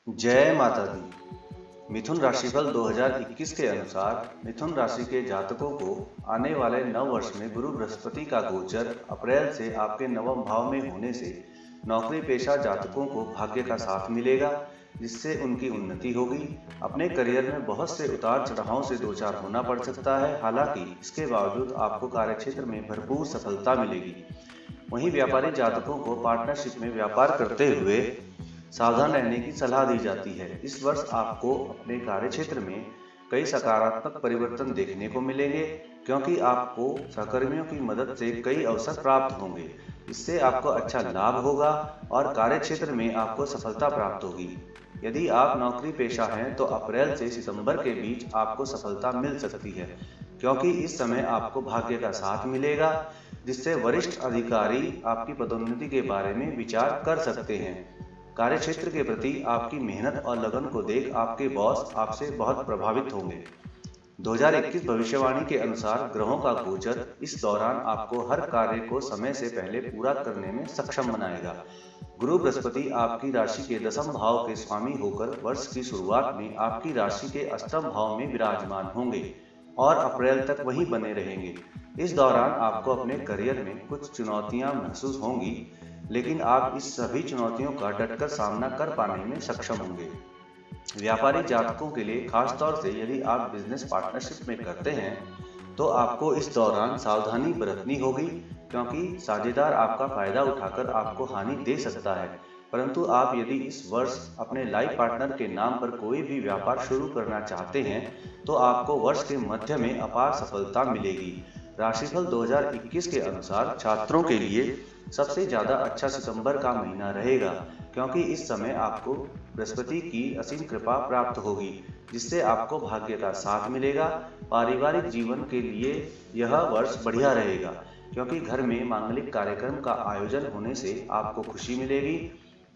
जय माता दी। मिथुन राशिफल 2021 के अनुसार मिथुन राशि के जातकों को आने वाले नव वर्ष में गुरु बृहस्पति का गोचर अप्रैल से आपके नवम भाव में होने से नौकरी पेशा जातकों को भाग्य का साथ मिलेगा, जिससे उनकी उन्नति होगी। अपने करियर में बहुत से उतार चढ़ावों से दो चार होना पड़ सकता है, हालांकि इसके बावजूद आपको कार्यक्षेत्र में भरपूर सफलता मिलेगी। वहीं व्यापारी जातकों को पार्टनरशिप में व्यापार करते हुए सावधान रहने की सलाह दी जाती है। इस वर्ष आपको अपने कार्य क्षेत्र में कई सकारात्मक परिवर्तन देखने को मिलेंगे, क्योंकि आपको सहकर्मियों की मदद से कई अवसर प्राप्त होंगे। इससे आपको अच्छा लाभ होगा और कार्य क्षेत्र में आपको सफलता प्राप्त होगी। यदि आप नौकरी पेशा हैं तो अप्रैल से सितंबर के बीच आपको सफलता मिल सकती है, क्योंकि इस समय आपको भाग्य का साथ मिलेगा, जिससे वरिष्ठ अधिकारी आपकी पदोन्नति के बारे में विचार कर सकते हैं। कार्य क्षेत्र के प्रति आपकी मेहनत और लगन को देख आपके बॉस आपसे बहुत प्रभावित होंगे। 2021 भविष्यवाणी के अनुसार ग्रहों का गोचर इस दौरान आपको हर कार्य को समय से पहले पूरा करने में सक्षम बनाएगा। गुरु बृहस्पति आपकी राशि के 10वें भाव के स्वामी होकर वर्ष की शुरुआत में आपकी राशि के 8वें भाव में विराजमान होंगे और अप्रैल तक वहीं बने रहेंगे। इस दौरान आपको अपने करियर में कुछ चुनौतियां महसूस होंगी, लेकिन आप इस सभी चुनौतियों का डटकर सामना कर पाने में सक्षम होंगे। व्यापारी जातकों के लिए खास तौर से यदि आप बिजनेस पार्टनरशिप में करते हैं तो आपको इस दौरान सावधानी बरतनी होगी, क्योंकि साझेदार आपका फायदा उठाकर आपको हानि दे सकता है। परंतु आप यदि इस वर्ष अपने लाइफ पार्टनर के नाम पर कोई भी व्यापार शुरू करना चाहते हैं तो आपको वर्ष के मध्य में अपार सफलता मिलेगी। राशिफल 2021 के अनुसार छात्रों के लिए सबसे ज्यादा अच्छा सितंबर का महीना रहेगा, क्योंकि इस समय आपको बृहस्पति की असीम कृपा प्राप्त होगी, जिससे आपको भाग्य का साथ मिलेगा। पारिवारिक जीवन के लिए यह वर्ष बढ़िया रहेगा, क्योंकि घर में मांगलिक कार्यक्रम का आयोजन होने से आपको खुशी मिलेगी।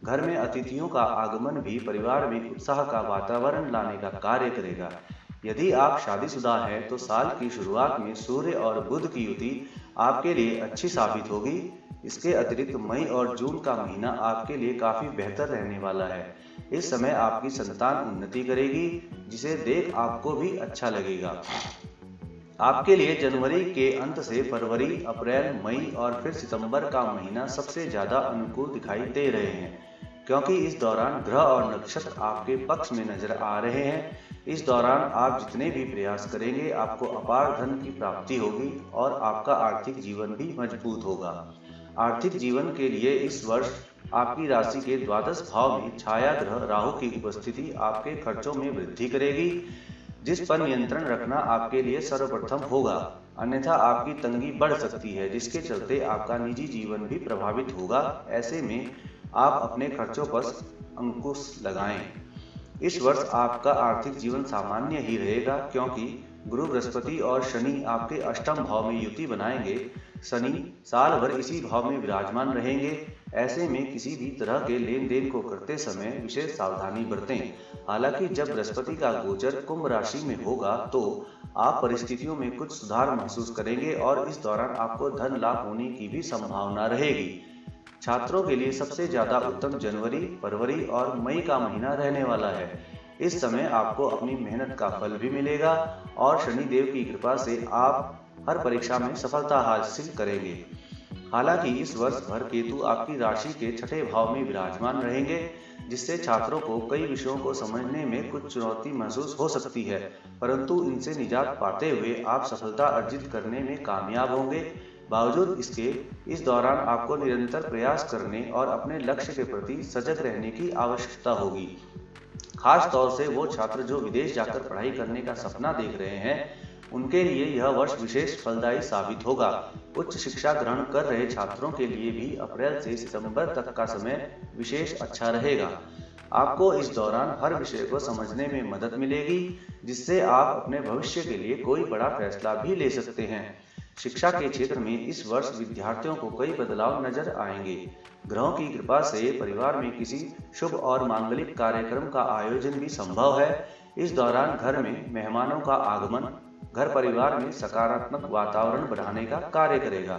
घर में अतिथियों का आगमन भी परिवार में उत्साह का वातावरण लाने का कार्य करेगा। यदि आप शादीशुदा हैं तो साल की शुरुआत में सूर्य और बुध की युति आपके लिए अच्छी साबित होगी। इसके अतिरिक्त मई और जून का महीना आपके लिए काफी बेहतर रहने वाला है। इस समय आपकी संतान उन्नति करेगी, जिसे देख आपको भी अच्छा लगेगा। आपके लिए जनवरी के अंत से फरवरी, अप्रैल, मई और फिर सितंबर का महीना सबसे ज्यादा अनुकूल दिखाई दे रहे हैं, क्योंकि इस दौरान ग्रह और नक्षत्र आपके पक्ष में नजर आ रहे हैं। इस दौरान आप जितने भी प्रयास करेंगे आपको अपार धन की प्राप्ति होगी और आपका आर्थिक जीवन भी मजबूत होगा। आर्थिक जीवन के लिए इस वर्ष आपकी राशि के द्वादश भाव में छाया ग्रह राहु की उपस्थिति आपके खर्चों में वृद्धि करेगी, जिस पर नियंत्रण रखना आपके लिए सर्वप्रथम होगा, अन्यथा आपकी तंगी बढ़ सकती है, जिसके चलते आपका निजी जीवन भी प्रभावित होगा। ऐसे में आप अपने खर्चों पर अंकुश लगाएं। इस वर्ष आपका आर्थिक जीवन सामान्य ही रहेगा, क्योंकि गुरु बृहस्पति और शनि आपके 8वें भाव में युति बनाएंगे। शनि साल भर इसी भाव में विराजमान रहेंगे। ऐसे में किसी भी तरह के लेन देन को करते समय विशेष सावधानी बरतें। हालांकि जब बृहस्पति का गोचर कुंभ राशि में होगा तो आप परिस्थितियों में कुछ सुधार महसूस करेंगे और इस दौरान आपको धन लाभ होने की भी संभावना रहेगी। छात्रों के लिए सबसे ज्यादा उत्तम जनवरी, फरवरी और मई का महीना रहने वाला है। इस समय आपको अपनी मेहनत का फल भी मिलेगा और शनिदेव की कृपा से आप हर परीक्षा में सफलता हासिल करेंगे। हालांकि इस वर्ष भर केतु आपकी राशि के 6ठे भाव में विराजमान रहेंगे, जिससे छात्रों को कई विषयों को समझने में कुछ चुनौती महसूस हो सकती है, परंतु इनसे निजात पाते हुए आप सफलता अर्जित करने में कामयाब होंगे। बावजूद इसके इस दौरान आपको निरंतर प्रयास करने और अपने लक्ष्य के प्रति सजग रहने की आवश्यकता होगी। खास तौर से वो छात्र जो विदेश जाकर पढ़ाई करने का सपना देख रहे हैं, उनके लिए यह वर्ष विशेष फलदायी साबित होगा। उच्च शिक्षा ग्रहण कर रहे छात्रों के लिए भी अप्रैल से सितंबर तक का समय विशेष अच्छा रहेगा। आपको इस दौरान हर विषय को समझने में मदद मिलेगी, जिससे आप अपने भविष्य के लिए कोई बड़ा फैसला भी ले सकते हैं। शिक्षा के क्षेत्र में इस वर्ष विद्यार्थियों को कई बदलाव नजर आएंगे। ग्रहों की कृपा से परिवार में किसी शुभ और मांगलिक कार्यक्रम का आयोजन भी संभव है। इस दौरान घर में मेहमानों का आगमन घर परिवार में सकारात्मक वातावरण बढ़ाने का कार्य करेगा।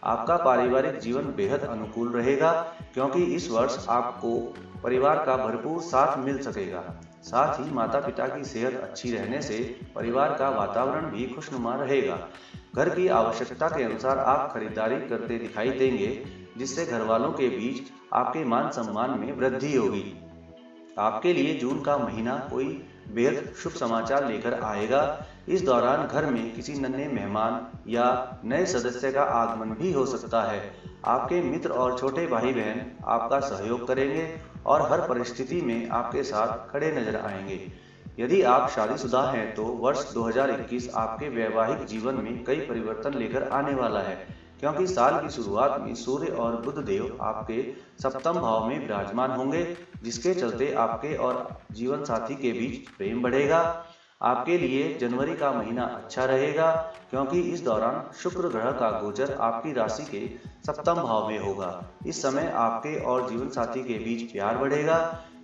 आपका पारिवारिक जीवन बेहद अनुकूल रहेगा क्योंकि इस वर्ष आपको परिवार का भरपूर साथ मिल सकेगा। साथ ही माता पिता की सेहत अच्छी रहने से परिवार का वातावरण भी खुशनुमा रहेगा। घर की आवश्यकता के अनुसार आप खरीदारी करते दिखाई देंगे, जिससे घर वालों के बीच आपके मान सम्मान में वृद्धि होगी। आपके लिए जून का महीना कोई बेहद शुभ समाचार लेकर आएगा। इस दौरान घर में किसी नन्हे मेहमान या नए सदस्य का आगमन भी हो सकता है। आपके मित्र और छोटे भाई बहन आपका सहयोग करेंगे और हर परिस्थिति में आपके साथ खड़े नजर आएंगे। यदि आप शादीशुदा हैं तो वर्ष 2021 आपके वैवाहिक जीवन में कई परिवर्तन लेकर आने वाला है, क्योंकि साल की शुरुआत में सूर्य और बुध देव आपके सप्तम भाव में विराजमान होंगे, जिसके चलते आपके और जीवन साथी के बीच प्रेम बढ़ेगा। आपके लिए जनवरी का महीना अच्छा रहेगा क्योंकि इस दौरान शुक्र ग्रह का गोचर आपकी राशि के सप्तम भाव में होगा। इस समय आपके और जीवन साथी के बीच प्यार बढ़ेगा।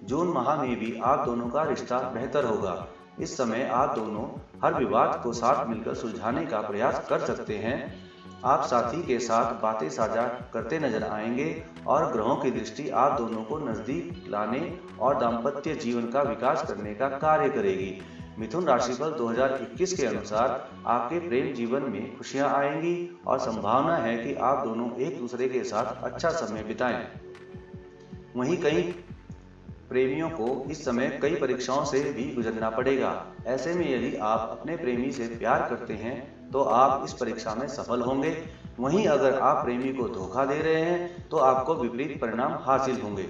जून माह में भी आप दोनों का रिश्ता बेहतर होगा। इस समय आप दोनों हर विवाद को साथ मिलकर सुलझाने का प्रयास कर सकते हैं। आप साथी के साथ बातें साझा करते नजर आएंगे और ग्रहों की दृष्टि आप दोनों को नजदीक लाने और दाम्पत्य जीवन का विकास करने का कार्य करेगी। मिथुन राशिफल 2021 के अनुसार आपके प्रेम जीवन में खुशियां आएंगी और संभावना है कि आप दोनों एक दूसरे के साथ अच्छा समय बिताएं। वहीं कई प्रेमियों को इस समय कई परीक्षाओं से भी गुजरना पड़ेगा। ऐसे में यदि आप अपने प्रेमी से प्यार करते हैं तो आप इस परीक्षा में सफल होंगे। वहीं अगर आप प्रेमी को धोखा दे रहे हैं तो आपको विपरीत परिणाम हासिल होंगे।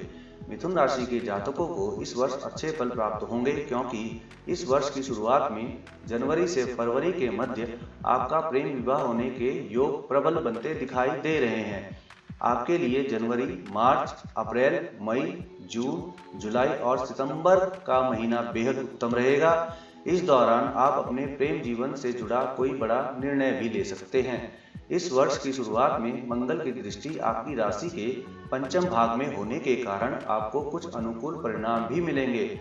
मिथुन राशि के जातकों को इस वर्ष अच्छे फल प्राप्त होंगे क्योंकि इस वर्ष की शुरुआत में जनवरी से फरवरी के मध्य आपका प्रेम विवाह होने के योग प्रबल बनते दिखाई दे रहे हैं। आपके लिए जनवरी, मार्च, अप्रैल, मई, जून, जुलाई और सितंबर का महीना बेहद उत्तम रहेगा। इस दौरान आप अपने प्रेम जीवन से जुड़ा कोई बड़ा निर्णय भी ले सकते हैं। इस वर्ष की शुरुआत में मंगल की दृष्टि आपकी राशि के पंचम भाग में होने के कारण आपको कुछ अनुकूल परिणाम भी मिलेंगे।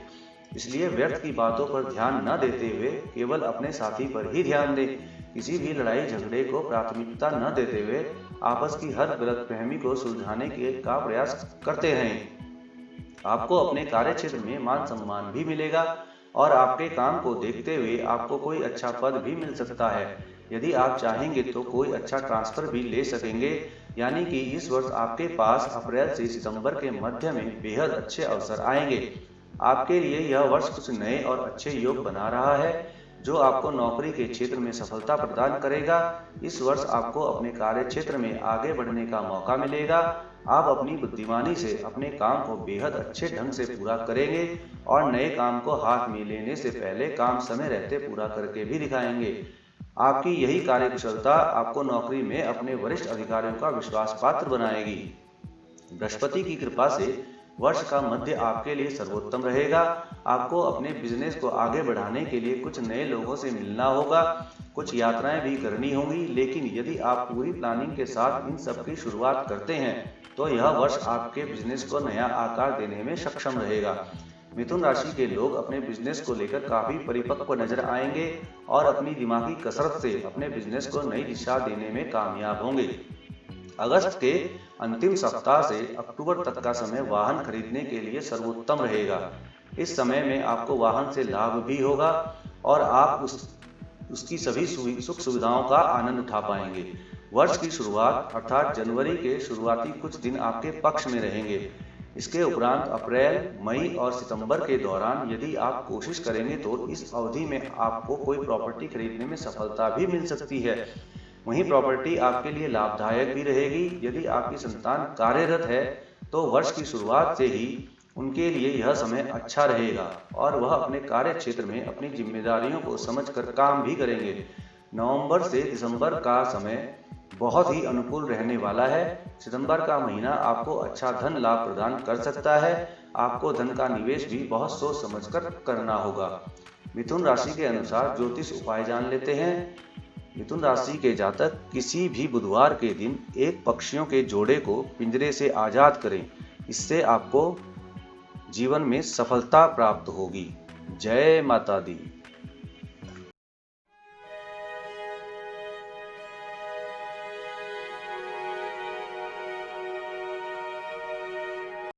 इसलिए व्यर्थ की बातों पर ध्यान न देते हुए केवल अपने साथी पर ही ध्यान दें। किसी भी लड़ाई झगड़े को प्राथमिकता न देते हुए आपस की हर गलतफहमी को सुलझाने का प्रयास करते रहें। आपको अपने कार्य क्षेत्र में मान सम्मान भी मिलेगा और आपके काम को देखते हुए आपको कोई अच्छा पद भी मिल सकता है। यदि आप चाहेंगे तो कोई अच्छा ट्रांसफर भी ले सकेंगे। यानी कि इस वर्ष आपके पास अप्रैल से सितंबर के मध्य में बेहद अच्छे अवसर आएंगे। आपके लिए यह वर्ष कुछ नए और अच्छे योग बना रहा है जो आपको नौकरी के क्षेत्र में सफलता प्रदान करेगा। इस वर्ष आपको अपने कार्य क्षेत्र में आगे बढ़ने का मौका मिलेगा। आप अपनी बुद्धिमानी से अपने काम को बेहद अच्छे ढंग से पूरा करेंगे और नए काम को हाथ में लेने से पहले काम समय रहते पूरा करके भी दिखाएंगे। आपकी यही कार्यकुशलता आपको नौकरी में अपने वरिष्ठ अधिकारियों का विश्वास पात्र बनाएगी। बृहस्पति की कृपा से वर्ष का मध्य आपके लिए सर्वोत्तम रहेगा। आपको अपने बिजनेस को आगे बढ़ाने के लिए कुछ नए लोगों से मिलना होगा, कुछ यात्राएं भी करनी होंगी। लेकिन यदि आप पूरी प्लानिंग के साथ इन सब की शुरुआत करते हैं तो यह वर्ष आपके बिजनेस को नया आकार देने में सक्षम रहेगा। मिथुन राशि के लोग अपने बिजनेस को लेकर काफी परिपक्व नजर आएंगे और अपनी दिमागी कसरत से अपने बिजनेस को नई दिशा देने में कामयाब होंगे। अगस्त के अंतिम सप्ताह से अक्टूबर तक का समय वाहन खरीदने के लिए सर्वोत्तम रहेगा। इस समय में आपको वाहन से लाभ भी होगा और आप उसकी सभी सुख सुविधाओं का आनंद उठा पाएंगे। वर्ष की शुरुआत अर्थात जनवरी के शुरुआती कुछ दिन आपके पक्ष में रहेंगे। इसके उपरांत अप्रैल, मई और सितंबर के दौरान यदि आप कोशिश करेंगे तो इस अवधि में आपको कोई प्रॉपर्टी खरीदने में सफलता भी मिल सकती है। वहीं प्रॉपर्टी आपके लिए लाभदायक भी रहेगी। यदि आपकी संतान कार्यरत है तो वर्ष की शुरुआत से ही उनके लिए यह समय अच्छा रहेगा और वह अपने कार्य क्षेत्र में अपनी जिम्मेदारियों को समझकर काम भी करेंगे। नवंबर से दिसंबर का समय बहुत ही अनुकूल रहने वाला है। सितंबर का महीना आपको अच्छा धन लाभ प्रदान कर सकता है। आपको धन का निवेश भी बहुत सोच समझकर करना होगा। मिथुन राशि के अनुसार ज्योतिष उपाय जान लेते हैं। मिथुन राशि के जातक किसी भी बुधवार के दिन एक पक्षियों के जोड़े को पिंजरे से आजाद करें। इससे आपको जीवन में सफलता प्राप्त होगी। जय माता दी।